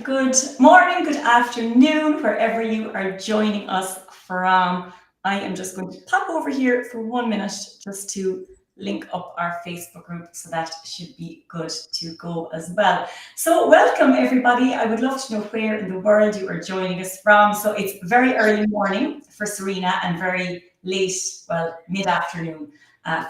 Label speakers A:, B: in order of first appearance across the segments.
A: good morning, good afternoon, wherever you are joining us from. I am just going to pop over here for 1 minute just to link up our Facebook group, so that should be good to go as well. So welcome everybody. I would love to know where in the world you are joining us from. So it's very early morning for Serena and very late, well, mid-afternoon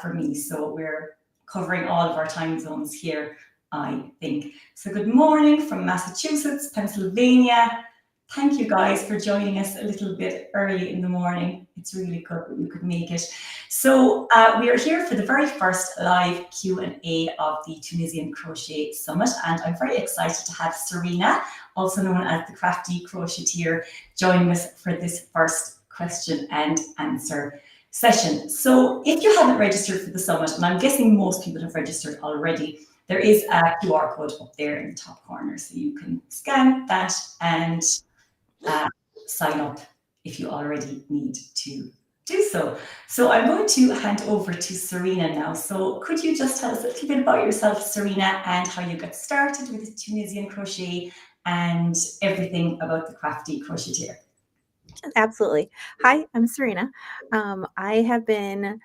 A: for me. So we're covering all of our time zones here, I think. So good morning from Massachusetts, Pennsylvania. Thank you guys for joining us a little bit early in the morning. It's really good that you could make it. So we are here for the very first live Q&A of the Tunisian Crochet Summit, and I'm very excited to have Serena, also known as the Crafty Crochetier, joining us for this first question and answer session. So if you haven't registered for the summit, and I'm guessing most people have registered already, there is a QR code up there in the top corner, so you can scan that and sign up if you already need to do so. So I'm going to hand over to Serena now. So could you just tell us a little bit about yourself, Serena, and how you got started with Tunisian crochet and everything about the Crafty Crochetier?
B: Absolutely. Hi, I'm Serena. I have been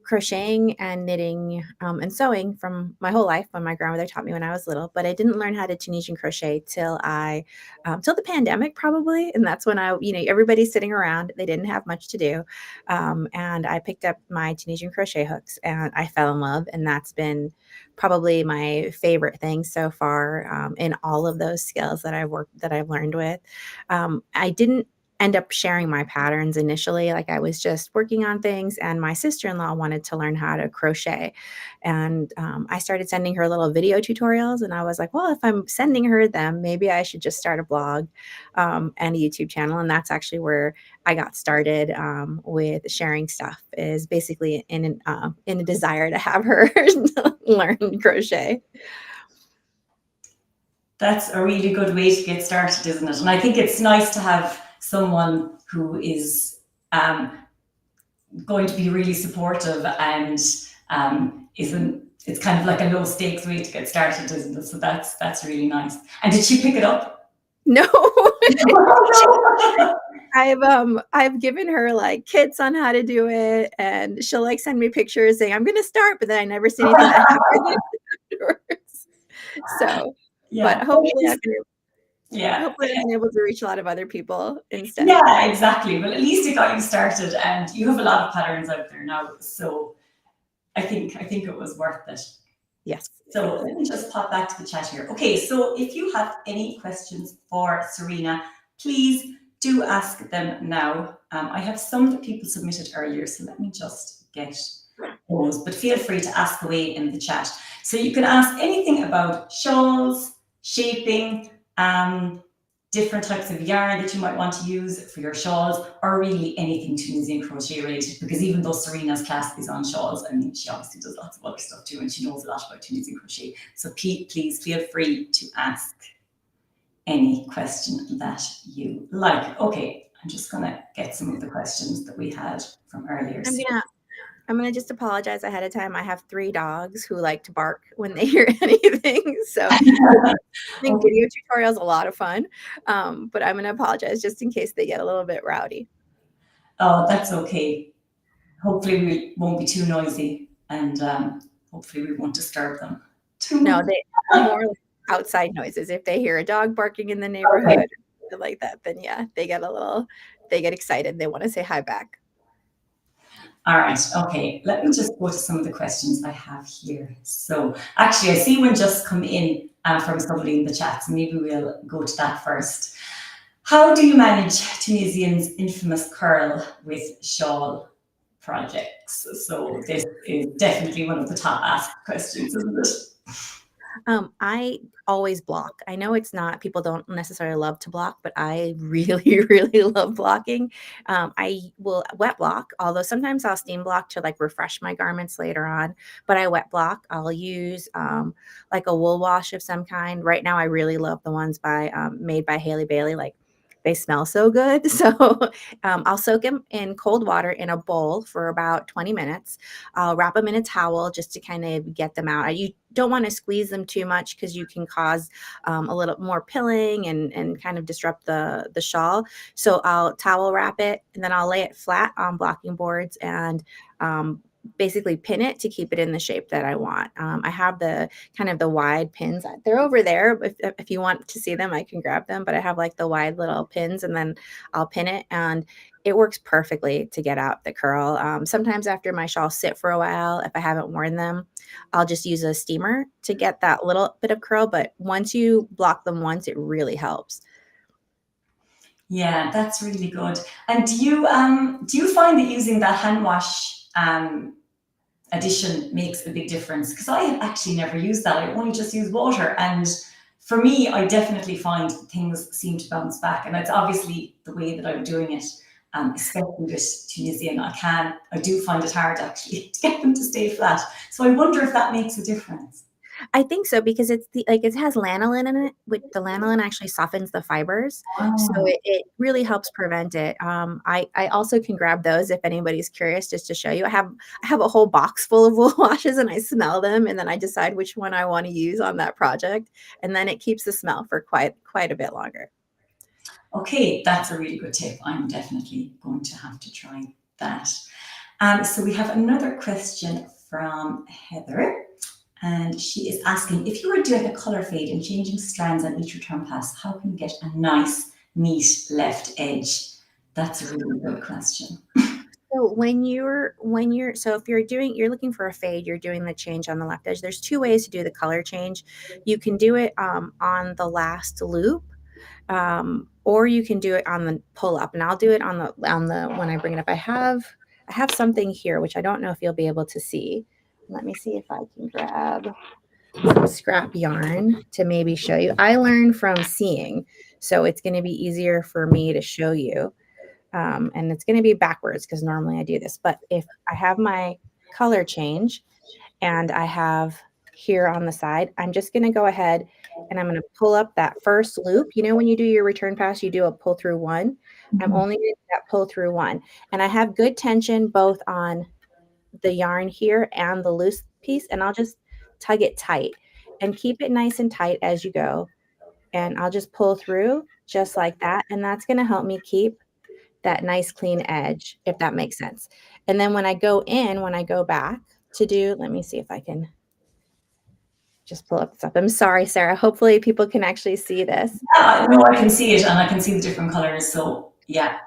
B: crocheting and knitting and sewing from my whole life. When my grandmother taught me when I was little, but I didn't learn how to Tunisian crochet till the pandemic probably, and that's when everybody's sitting around. They didn't have much to do, and I picked up my Tunisian crochet hooks and I fell in love, and that's been probably my favorite thing so far in all of those skills that I've learned with. I didn't end up sharing my patterns initially. Like I was just working on things, and my sister-in-law wanted to learn how to crochet. And I started sending her little video tutorials, and I was like, well, if I'm sending her them, maybe I should just start a blog and a YouTube channel. And that's actually where I got started with sharing stuff, is basically in a desire to have her learn crochet.
A: That's a really good way to get started, isn't it? And I think it's nice to have someone who is going to be really supportive and it's kind of like a low stakes way to get started, isn't it? So that's really nice. And did she pick it up?
B: No. I've given her like kits on how to do it, and she'll like send me pictures saying I'm gonna start, but then I never see anything that happens afterwards. So yeah, but hopefully I've been able to reach a lot of other people instead.
A: Yeah, exactly. Well, at least it got you started, and you have a lot of patterns out there now. So I think it was worth it.
B: Yes.
A: So let me just pop back to the chat here. Okay, so if you have any questions for Serena, please do ask them now. I have some that people submitted earlier, so let me just get those, but feel free to ask away in the chat. So you can ask anything about shawls, shaping, different types of yarn that you might want to use for your shawls, or really anything Tunisian crochet related, because even though Serena's class is on shawls, I mean, she obviously does lots of other stuff too, and she knows a lot about Tunisian crochet. So please feel free to ask any question that you like. Okay, I'm just gonna get some of the questions that we had from earlier.
B: I'm gonna just apologize ahead of time. I have 3 dogs who like to bark when they hear anything. So I think video tutorials a lot of fun, but I'm gonna apologize just in case they get a little bit rowdy.
A: Oh, that's okay. Hopefully we won't be too noisy, and hopefully we won't disturb them too much.
B: No, they more like outside noises. If they hear a dog barking in the neighborhood or like that, then yeah, they get excited. They want to say hi back.
A: All right, okay, let me just go to some of the questions I have here. So actually, I see one just come in from somebody in the chat, so maybe we'll go to that first. How do you manage Tunisian's infamous curl with shawl projects? So this is definitely one of the top asked questions, isn't it?
B: I always block. I know people don't necessarily love to block, but I really, really love blocking. I will wet block, although sometimes I'll steam block to like refresh my garments later on, but I wet block. I'll use like a wool wash of some kind. Right now, I really love the ones made by Haley Bailey, like they smell so good. So I'll soak them in cold water in a bowl for about 20 minutes. I'll wrap them in a towel just to kind of get them out. You don't want to squeeze them too much because you can cause a little more pilling and kind of disrupt the shawl. So I'll towel wrap it, and then I'll lay it flat on blocking boards and basically pin it to keep it in the shape that I want. I have the kind of the wide pins. They're over there. If you want to see them, I can grab them, but I have like the wide little pins, and then I'll pin it, and it works perfectly to get out the curl. Sometimes after my shawls sit for a while, if I haven't worn them, I'll just use a steamer to get that little bit of curl. But once you block them once, it really helps.
A: Yeah, that's really good. And do you find that using that hand wash addition makes a big difference? Because I have actually never used that. I only just use water, and for me, I definitely find things seem to bounce back, and that's obviously the way that I'm doing it. Especially with Tunisian, I do find it hard actually to get them to stay flat. So I wonder if that makes a difference.
B: I think so because it has lanolin in it, which the lanolin actually softens the fibers, so
A: Oh,
B: it really helps prevent it. I also can grab those if anybody's curious, just to show you. I have a whole box full of wool washes, and I smell them, and then I decide which one I want to use on that project, and then it keeps the smell for quite a bit longer.
A: okay, that's a really good tip. I'm definitely going to have to try that. So we have another question from Heather, and she is asking, if you were doing a color fade and changing strands on each return pass, how can you get a nice, neat left edge? That's a really good question.
B: So if you're looking for a fade, you're doing the change on the left edge. There's two ways to do the color change. You can do it on the last loop, or you can do it on the pull up. And I'll do it on the when I bring it up. I have something here which I don't know if you'll be able to see. Let me see if I can grab some scrap yarn to maybe show you. I learned from seeing, so it's going to be easier for me to show you. And it's going to be backwards because normally I do this. But if I have my color change and I have here on the side, I'm just going to go ahead and I'm going to pull up that first loop. You know, when you do your return pass, you do a pull through one. I'm
A: Mhm.
B: only going to do that pull through one. And I have good tension both on the yarn here and the loose piece. And I'll just tug it tight and keep it nice and tight as you go. And I'll just pull through just like that. And that's going to help me keep that nice clean edge, if that makes sense. And then when I go back to do, let me see if I can just pull up this up. I'm sorry, Sarah. Hopefully people can actually see this.
A: Yeah, no, I can see it and I can see the different colors. So yeah,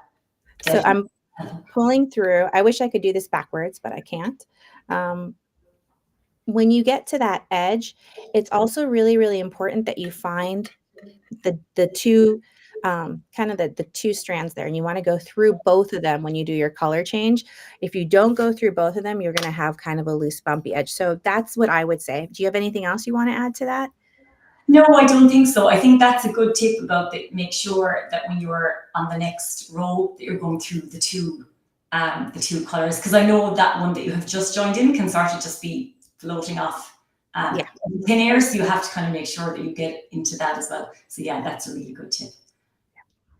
B: So
A: definitely.
B: I'm pulling through. I wish I could do this backwards, but I can't. Um, when you get to that edge, it's also really, really important that you find the two kind of the two strands there, and you want to go through both of them when you do your color change. If you don't go through both of them, you're going to have kind of a loose bumpy edge. So that's what I would say. Do you have anything else you want to add to that?
A: No, I don't think so. I think that's a good tip about the, make sure that when you're on the next row that you're going through the two colors, because I know that one that you have just joined in can sort of just be floating off
B: Yeah.
A: thin air, so you have to kind of make sure that you get into that as well. So yeah, that's a really good tip.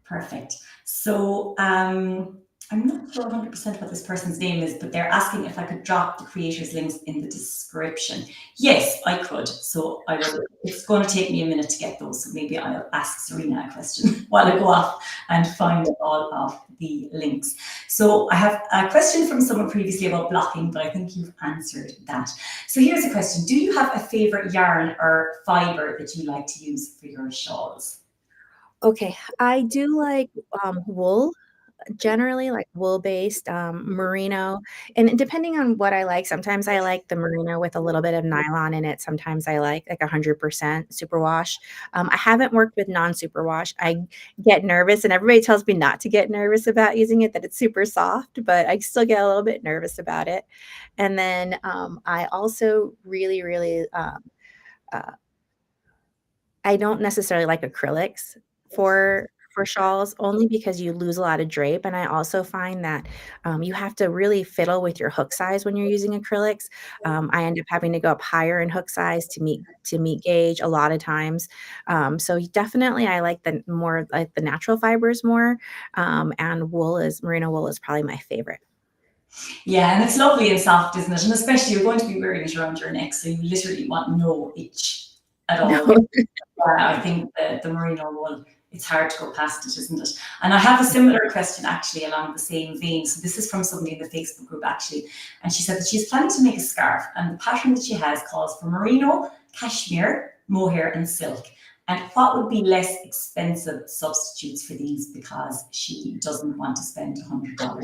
A: Perfect. So I'm not sure 100% what this person's name is, but they're asking if I could drop the creators links in the description. Yes, I could. So I will. It's going to take me a minute to get those. So maybe I'll ask Serena a question while I go off and find all of the links. So I have a question from someone previously about blocking, but I think you've answered that. So here's a question. Do you have a favorite yarn or fiber that you like to use for your shawls?
B: Okay. I do like wool, generally like wool-based, merino, and depending on what I like, sometimes I like the merino with a little bit of nylon in it. Sometimes I like 100% superwash. I haven't worked with non-superwash. I get nervous, and everybody tells me not to get nervous about using it, that it's super soft, but I still get a little bit nervous about it. And then I also really, really, uh, I don't necessarily like acrylics for for shawls only because you lose a lot of drape, and I also find that, you have to really fiddle with your hook size when you're using acrylics. I end up having to go up higher in hook size to meet gauge a lot of times. So definitely I like the more like the natural fibers more, and merino wool is probably my favorite.
A: Yeah, and it's lovely and soft, isn't it? And especially you're going to be wearing it around your neck, so you literally want no itch at
B: No.
A: all. Yeah, I think the merino wool, it's hard to go past it, isn't it? And I have a similar question actually along the same vein. So this is from somebody in the Facebook group actually. And she said that she's planning to make a scarf, and the pattern that she has calls for merino, cashmere, mohair, and silk. And what would be less expensive substitutes for these, because she doesn't want to spend $100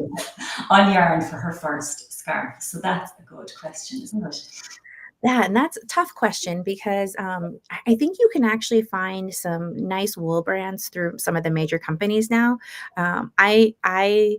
A: on yarn for her first scarf? So that's a good question, isn't it?
B: Yeah, and that's a tough question because I think you can actually find some nice wool brands through some of the major companies now. I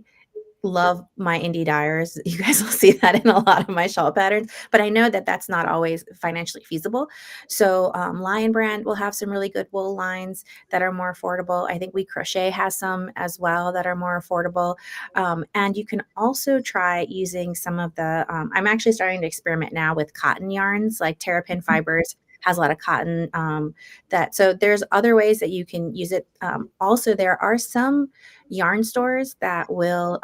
B: love my indie dyers. You guys will see that in a lot of my shawl patterns, but I know that that's not always financially feasible. So Lion Brand will have some really good wool lines that are more affordable. I think We Crochet has some as well that are more affordable. And you can also try using some of the, I'm actually starting to experiment now with cotton yarns, like Terrapin Fibers has a lot of cotton so there's other ways that you can use it. Also, there are some yarn stores that will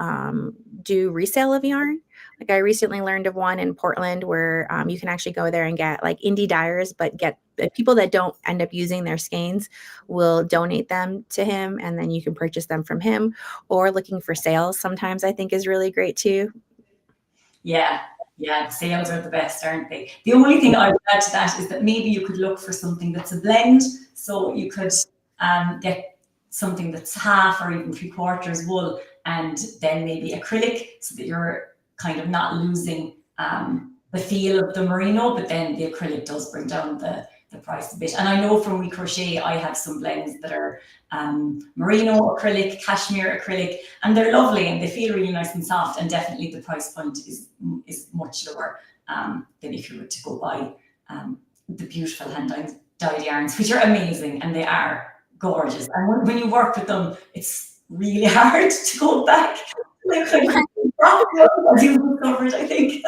B: do resale of yarn. Like I recently learned of one in Portland where you can actually go there and get like indie dyers, but get people that don't end up using their skeins will donate them to him, and then you can purchase them from him. Or looking for sales sometimes I think is really great too.
A: Yeah, yeah, sales are the best, aren't they? The only thing I would add to that is that maybe you could look for something that's a blend. So you could get something that's half or even three quarters wool, and then maybe acrylic, so that you're kind of not losing the feel of the merino, but then the acrylic does bring down the price a bit. And I know from We Crochet, I have some blends that are merino acrylic, cashmere acrylic, and they're lovely and they feel really nice and soft. And definitely the price point is much lower than if you were to go buy the beautiful hand dyed yarns, which are amazing and they are gorgeous. And when you work with them, it's really hard to go back. Like, kind of, as you've discovered, I think.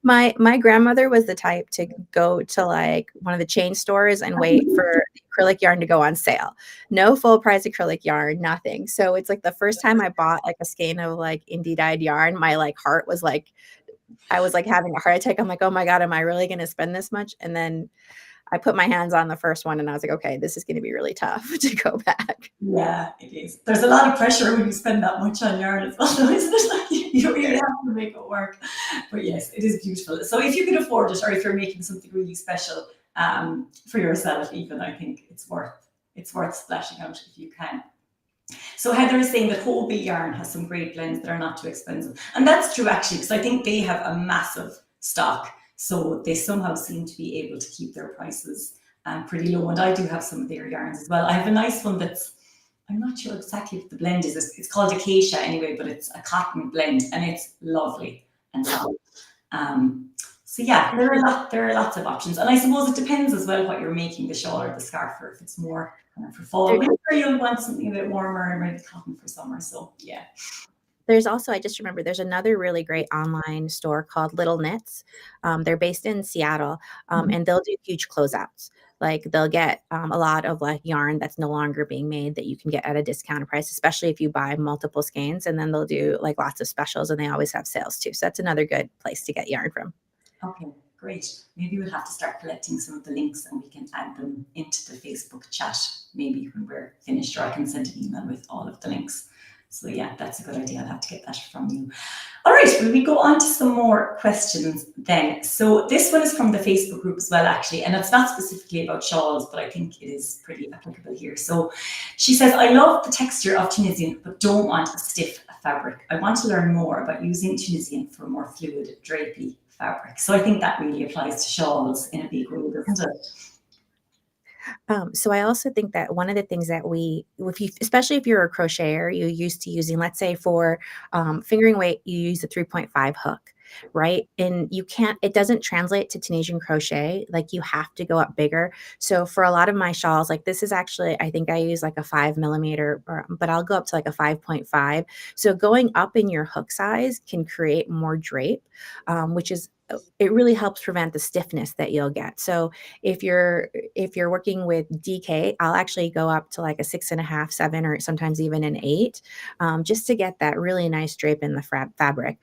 B: My grandmother was the type to go to like one of the chain stores and wait for the acrylic yarn to go on sale. No full price acrylic yarn, nothing. So it's like the first time I bought like a skein of like indie dyed yarn, my like heart was like, I was like having a heart attack. I'm like, oh my God, am I really going to spend this much? And then I put my hands on the first one and I was like, okay, this is going to be really tough to go back.
A: Yeah, it is. There's a lot of pressure when you spend that much on yarn as well, isn't it? Like, you really have to make it work. But yes, it is beautiful. So if you can afford it, or if you're making something really special for yourself, even, I think it's worth splashing out if you can. So Heather is saying that whole bee yarn has some great blends that are not too expensive. And that's true actually, because I think they have a massive stock. So they somehow seem to be able to keep their prices pretty low. And I do have some of their yarns as well. I have a nice one that's, I'm not sure exactly what the blend is. It's called Acacia anyway, but it's a cotton blend and it's lovely and soft. So yeah, there are lots of options. And I suppose it depends as well what you're making the shawl or the scarf for. If it's more for fall, winter, you'll want something a bit warmer, and maybe cotton for summer. So yeah.
B: There's also, I just remember, there's another really great online store called Little Knits. They're based in Seattle, and they'll do huge closeouts. Like they'll get a lot of like yarn that's no longer being made that you can get at a discounted price, especially if you buy multiple skeins. And then they'll do like lots of specials, and they always have sales too. So that's another good place to get yarn from.
A: Okay, great. Maybe we'll have to start collecting some of the links and we can add them into the Facebook chat maybe when we're finished, or I can send an email with all of the links. So yeah, that's a good idea. I'll have to get that from you. All right, will we go on to some more questions then? So this one is from the Facebook group as well, actually, and it's not specifically about shawls, but I think it is pretty applicable here. So she says, I love the texture of Tunisian, but don't want a stiff fabric. I want to learn more about using Tunisian for more fluid, drapey fabric. So I think that really applies to shawls in a big way, doesn't it?
B: So I also think that one of the things that especially if you're a crocheter, you're used to using, let's say for fingering weight, you use a 3.5 hook. right? And it doesn't translate to Tunisian crochet. Like you have to go up bigger. So for a lot of my shawls, like this is actually, I think I use like a 5 millimeter, but I'll go up to like a 5.5. So going up in your hook size can create more drape, which is it really helps prevent the stiffness that you'll get. So if you're working with DK, I'll actually go up to like a 6.5, 7, or sometimes even an 8, just to get that really nice drape in the fabric.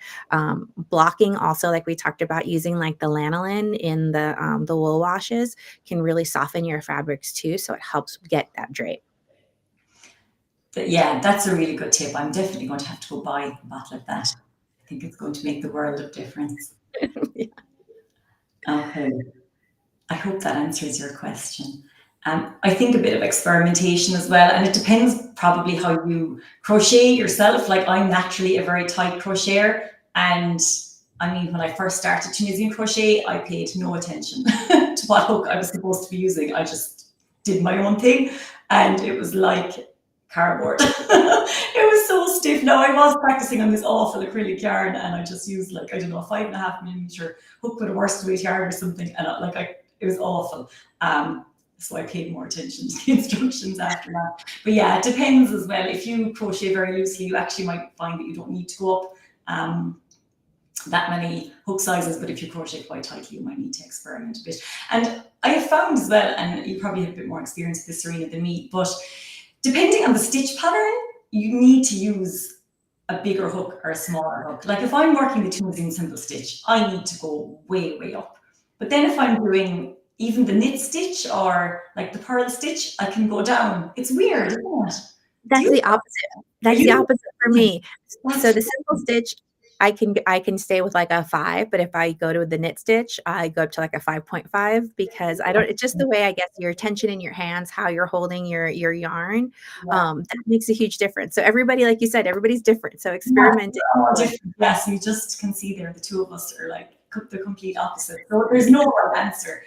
B: Blocking also, like we talked about, using like the lanolin in the wool washes can really soften your fabrics too. So it helps get that drape.
A: But yeah, that's a really good tip. I'm definitely going to have to go buy a bottle of that. I think it's going to make the world of difference.
B: Yeah.
A: Okay. I hope that answers your question. I think a bit of experimentation as well, and it depends probably how you crochet yourself. Like I'm naturally a very tight crocheter, and I mean, when I first started Tunisian crochet, I paid no attention to what hook I was supposed to be using. I just did my own thing, and it was like cardboard. It was so stiff. Now I was practicing on this awful acrylic yarn, and I just used like, I don't know, a 5.5 millimeter hook with a worsted weight yarn or something, and it was awful. So I paid more attention to the instructions after that. But yeah, it depends as well. If you crochet very loosely, you actually might find that you don't need to go up that many hook sizes. But if you crochet quite tightly, you might need to experiment a bit. And I have found as well, and you probably have a bit more experience with this, Serena, than me, but depending on the stitch pattern, you need to use a bigger hook or a smaller hook. Like if I'm working the Tunisian simple stitch, I need to go way, way up. But then if I'm doing even the knit stitch or like the purl stitch, I can go down. It's weird, isn't it?
B: That's the opposite. That's the opposite for me. So the simple stitch, I can stay with like a 5, but if I go to the knit stitch, I go up to like a 5.5 because it's just the way, I guess, your tension in your hands, how you're holding your yarn, that makes a huge difference. So everybody, like you said, everybody's different. So experimenting.
A: Yes, you just can see there, the two of us are like the complete opposite. So there's no right answer,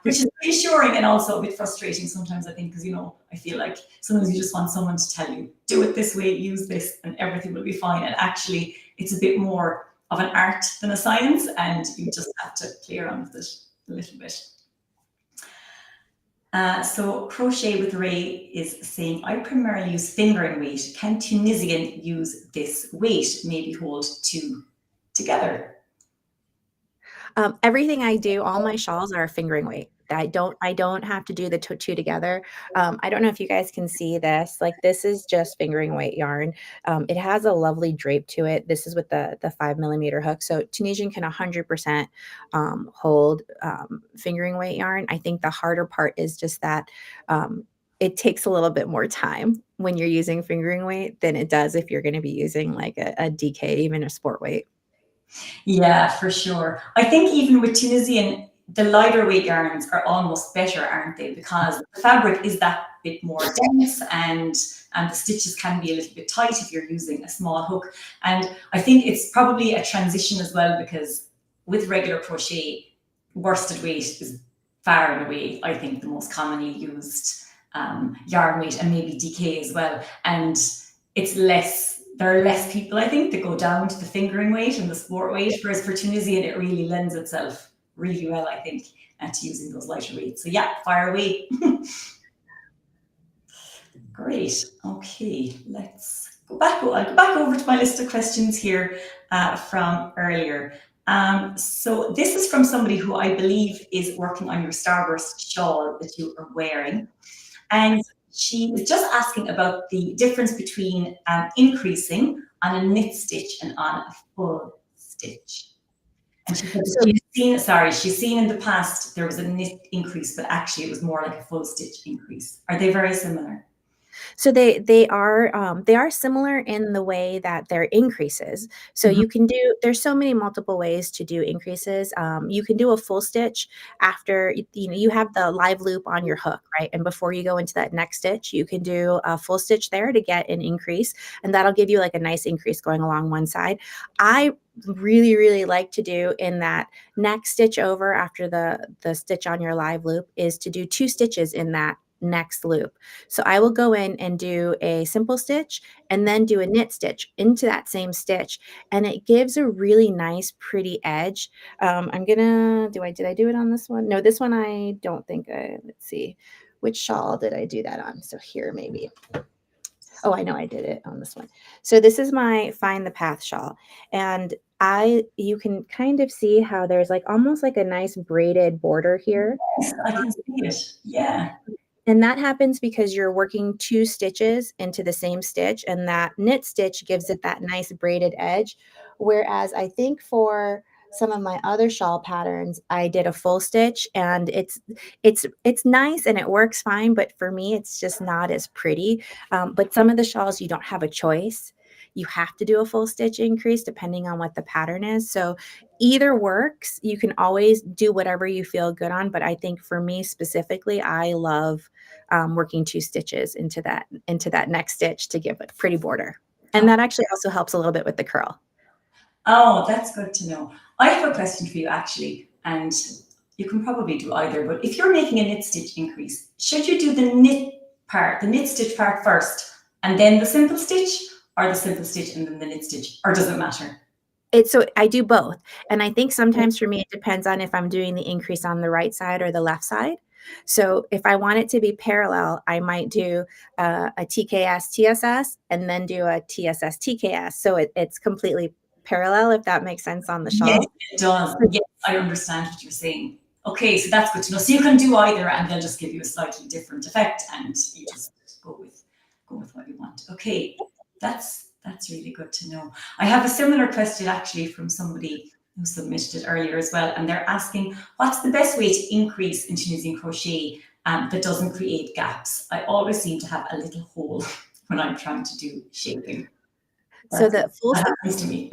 A: which is reassuring and also a bit frustrating sometimes, I think, because, I feel like sometimes you just want someone to tell you, do it this way, use this, and everything will be fine. And actually, it's a bit more of an art than a science, and you just have to play around with it a little bit. So Crochet with Ray is saying, I primarily use fingering weight. Can Tunisian use this weight? Maybe hold two together.
B: Everything I do, all my shawls are fingering weight. I don't have to do the two together. I don't know if you guys can see this. Like this is just fingering weight yarn. It has a lovely drape to it. This is with the 5 millimeter hook. So Tunisian can 100% hold fingering weight yarn. I think the harder part is just that it takes a little bit more time when you're using fingering weight than it does if you're going to be using like a DK, even a sport weight.
A: Yeah, for sure. I think even with Tunisian, the lighter weight yarns are almost better, aren't they? Because the fabric is that bit more dense, and the stitches can be a little bit tight if you're using a small hook. And I think it's probably a transition as well, because with regular crochet, worsted weight is far and away, I think, the most commonly used yarn weight, and maybe DK as well. And there are less people, I think, that go down to the fingering weight and the sport weight, whereas for Tunisian, it really lends itself really well, I think, to using those lighter weights. So yeah, fire away. Great. Okay, let's go back. I'll go back over to my list of questions here from earlier. So this is from somebody who I believe is working on your Starburst shawl that you are wearing. And she was just asking about the difference between increasing on a knit stitch and on a full stitch. And she said she's seen in the past there was a knit increase, but actually it was more like a full stitch increase. Are they very similar?
B: So they are similar in the way that they're increases. So you can there's so many multiple ways to do increases. You can do a full stitch after, you have the live loop on your hook, right? And before you go into that next stitch, you can do a full stitch there to get an increase, and that'll give you like a nice increase going along one side. I really, really like to do in that next stitch over after the stitch on your live loop is to do 2 stitches in that next loop. So I will go in and do a simple stitch and then do a knit stitch into that same stitch. And it gives a really nice, pretty edge. I'm gonna, did I do it on this one? No, this one I don't think let's see. Which shawl did I do that on? So here maybe. Oh, I know I did it on this one. So this is my Find the Path shawl. And you can kind of see how there's like almost like a nice braided border here.
A: Yes, I can see it. Yeah.
B: And that happens because you're working 2 stitches into the same stitch, and that knit stitch gives it that nice braided edge. Whereas I think for some of my other shawl patterns, I did a full stitch, and it's nice and it works fine, but for me, it's just not as pretty. But some of the shawls, you don't have a choice. You have to do a full stitch increase depending on what the pattern is. So either works. You can always do whatever you feel good on. But I think for me specifically, I love working 2 stitches into that next stitch to give a pretty border. And that actually also helps a little bit with the curl.
A: Oh, that's good to know. I have a question for you actually, and you can probably do either, but if you're making a knit stitch increase, should you do the knit stitch part first and then the simple stitch, or the simple stitch and then the knit stitch, or does it matter?
B: So I do both. And I think sometimes for me, it depends on if I'm doing the increase on the right side or the left side. So if I want it to be parallel, I might do a TKS TSS and then do a TSS TKS. So it's completely parallel, if that makes sense on the shawl.
A: Yes, it does. Yes, I understand what you're saying. Okay, so that's good to know. So you can do either and they'll just give you a slightly different effect and you just go with what you want. Okay, that's really good to know. I have a similar question actually from somebody who submitted it earlier as well, and they're asking, what's the best way to increase in Tunisian crochet that doesn't create gaps? I always seem to have a little hole when I'm trying to do shaping.
B: So the full
A: that happens to me.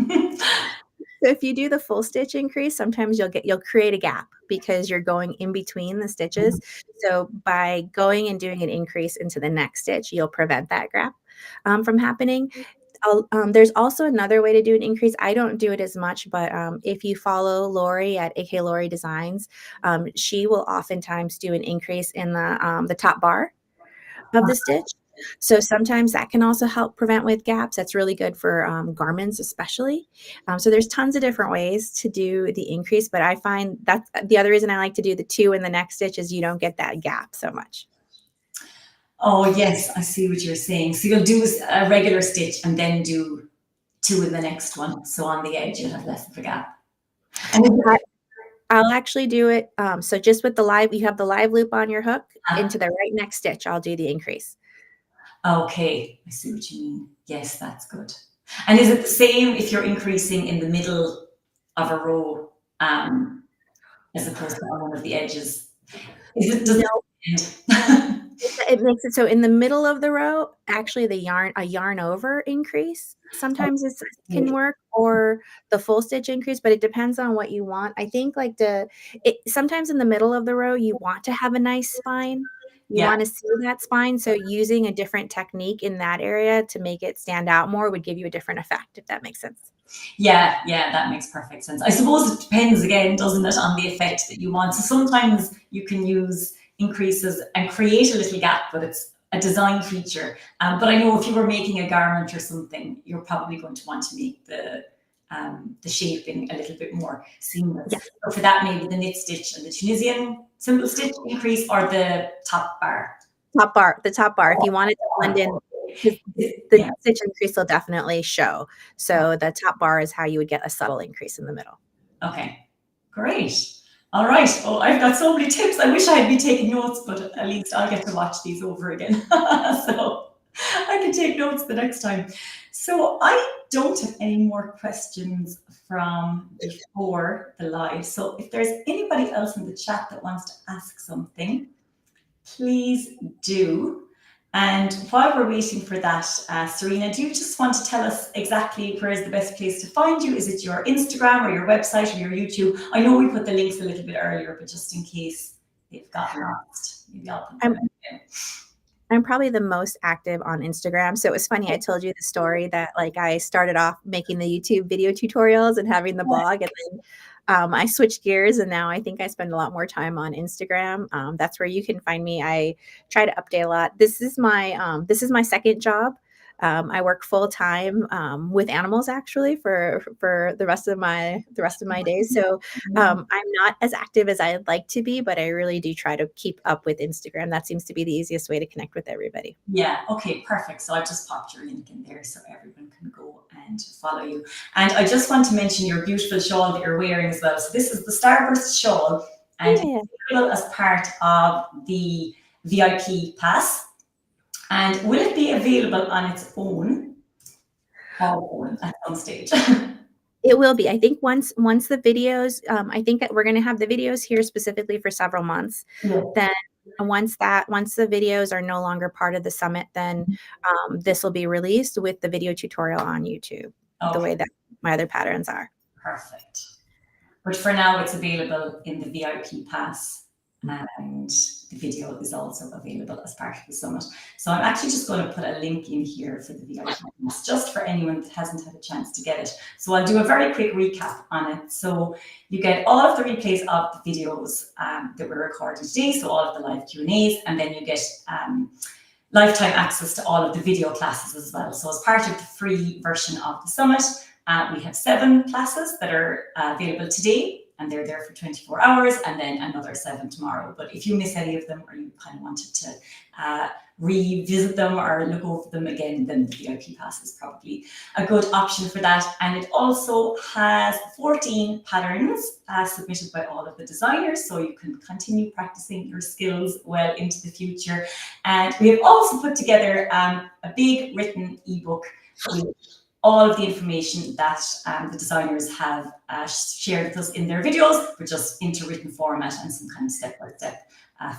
B: So if you do the full stitch increase, sometimes you'll create a gap because you're going in between the stitches. So by going and doing an increase into the next stitch, you'll prevent that gap from happening. There's also another way to do an increase. I don't do it as much, but if you follow Lori at AK Lori Designs, she will oftentimes do an increase in the top bar of the stitch. So sometimes that can also help prevent with gaps. That's really good for garments especially. So there's tons of different ways to do the increase, but I find that's the other reason I like to do the 2 in the next stitch is you don't get that gap so much.
A: Oh, yes, I see what you're saying. So you'll do a regular stitch and then do 2 in the next one. So on the edge, you'll have less of a gap. And
B: I'll actually do it. So just with you have the live loop on your hook into the right next stitch, I'll do the increase.
A: Okay, I see what you mean. Yes, that's good. And is it the same if you're increasing in the middle of a row as opposed to on one of the edges?
B: It makes it so in the middle of the row, actually a yarn over increase sometimes can work, or the full stitch increase, but it depends on what you want. I think sometimes in the middle of the row, you want to have a nice spine. You want to see that spine. So using a different technique in that area to make it stand out more would give you a different effect, if that makes sense.
A: Yeah, that makes perfect sense. I suppose it depends again, doesn't it, on the effect that you want. So sometimes you can use increases and create a little gap, but it's a design feature. But I know if you were making a garment or something, you're probably going to want to make the shaping a little bit more seamless.
B: Yeah.
A: So for that, maybe the knit stitch and the Tunisian simple stitch increase, or the top bar.
B: The top bar. If you want it to blend in, the stitch increase will definitely show. So the top bar is how you would get a subtle increase in the middle.
A: Okay, great. All right. Oh, I've got so many tips. I wish I had been taking notes, but at least I'll get to watch these over again. So I can take notes the next time. So I don't have any more questions from before the live. So if there's anybody else in the chat that wants to ask something, please do. And while we're waiting for that, Serena, do you just want to tell us exactly where is the best place to find you? Is it your Instagram or your website or your YouTube? I know we put the links a little bit earlier, but just in case they've gotten lost, maybe I'll put them again.
B: I'm probably the most active on Instagram. So it was funny. I told you the story that I started off making the YouTube video tutorials and having the blog, and then I switched gears and now I think I spend a lot more time on Instagram. That's where you can find me. I try to update a lot. This is my second job. I work full time with animals actually for the rest of my days. So I'm not as active as I'd like to be, but I really do try to keep up with Instagram. That seems to be the easiest way to connect with everybody.
A: Yeah, okay, perfect. So I've just popped your link in there so everyone can go and follow you. And I just want to mention your beautiful shawl that you're wearing as well. So this is the Starburst shawl, and
B: Yeah.
A: it's available as part of the VIP pass. And will it be available on its own, all at some stage?
B: It will be. I think once the videos, I think that we're going to have the videos here specifically for several months.
A: Yeah.
B: Then once the videos are no longer part of the summit, then this will be released with the video tutorial on YouTube, the way that my other patterns are.
A: Perfect. But for now, it's available in the VIP pass, and the video is also available as part of the summit. So I'm actually just going to put a link in here for the VIP pass, just for anyone that hasn't had a chance to get it. So I'll do a very quick recap on it. So you get all of the replays of the videos that we're recording today, so all of the live Q&As, and then you get lifetime access to all of the video classes as well. So as part of the free version of the summit, we have 7 classes that are available today, and they're there for 24 hours, and then another 7 tomorrow. But if you miss any of them, or you kind of wanted to revisit them or look over them again, then the VIP pass is probably a good option for that. And it also has 14 patterns submitted by all of the designers, so you can continue practicing your skills well into the future. And we have also put together a big written ebook with all of the information that the designers have shared with us in their videos, but just into written format and some kind of step-by-step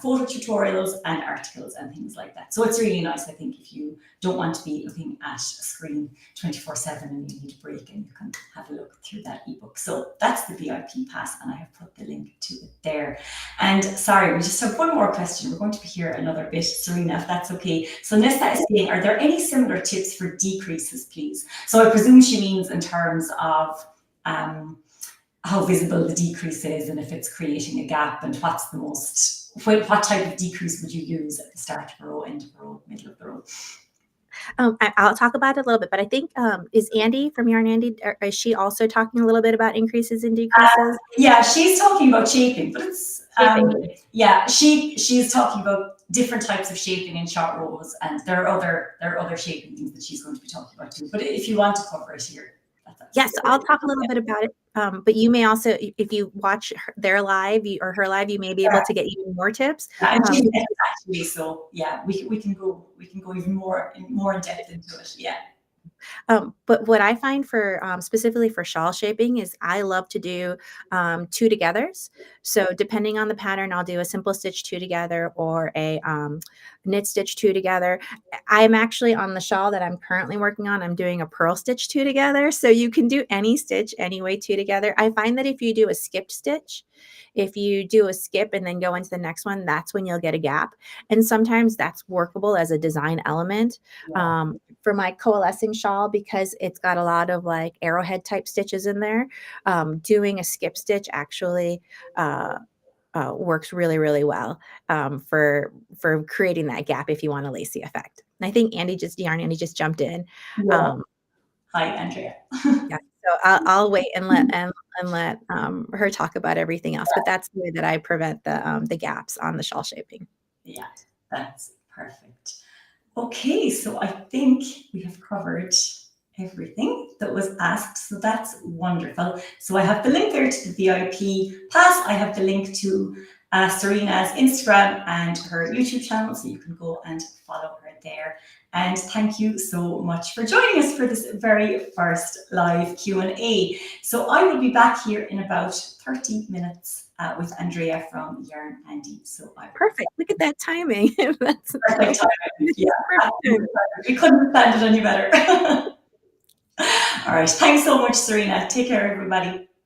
A: photo tutorials and articles and things like that. So it's really nice, I think, if you don't want to be looking at a screen 24/7 and you need a break, and you can have a look through that ebook. So that's the VIP pass, and I have put the link to it there. And sorry, we just have one more question. We're going to be here another bit, Serena, if that's okay. So Nessa is saying, are there any similar tips for decreases, please? So I presume she means in terms of how visible the decrease is, and if it's creating a gap, and what's the most, what type of decrease would you use at the start of a row, end of a row, middle of the row?
B: I'll talk about it a little bit, but I think is Andy from Yarn Andy, is she also talking a little bit about increases and decreases?
A: Yeah, she's talking about shaping, but it's yeah, she's talking about different types of shaping in short rows, and there are other shaping things that she's going to be talking about too. But if you want to cover it here,
B: yes, I'll talk a little bit about it. But you may also, if you watch their live or her live, you may be able to get even more tips.
A: Actually, so yeah, we can go even more in depth into it. Yeah.
B: But what I find for specifically for shawl shaping is I love to do 2 togethers. So depending on the pattern, I'll do a simple stitch 2 together or a knit stitch 2 together. I'm actually on the shawl that I'm currently working on, I'm doing a purl stitch 2 together. So you can do any stitch anyway 2 together. I find that if you do a skipped stitch, if you do a skip and then go into the next one, that's when you'll get a gap. And sometimes that's workable as a design element.
A: Yeah.
B: For my coalescing shawl, because it's got a lot of like arrowhead type stitches in there, doing a skip stitch actually works really, really well for creating that gap if you want a lacy effect. And I think Yarn Andy just jumped in.
A: Yeah. Hi, Andrea.
B: Yeah, so I'll wait and let her talk about everything else. But that's the way that I prevent the gaps on the shawl shaping.
A: Yeah, that's perfect. Okay, so I think we have covered everything that was asked, so that's wonderful. So I have the link there to the VIP pass. I have the link to Serena's Instagram and her YouTube channel, so you can go and follow her there. And thank you so much for joining us for this very first live Q&A. So I will be back here in about 30 minutes with Andrea from Yarn Andy. So
B: perfect. Look at that timing. That's
A: perfect timing. Yeah, we couldn't have planned it any better. All right. Thanks so much, Serena. Take care, everybody.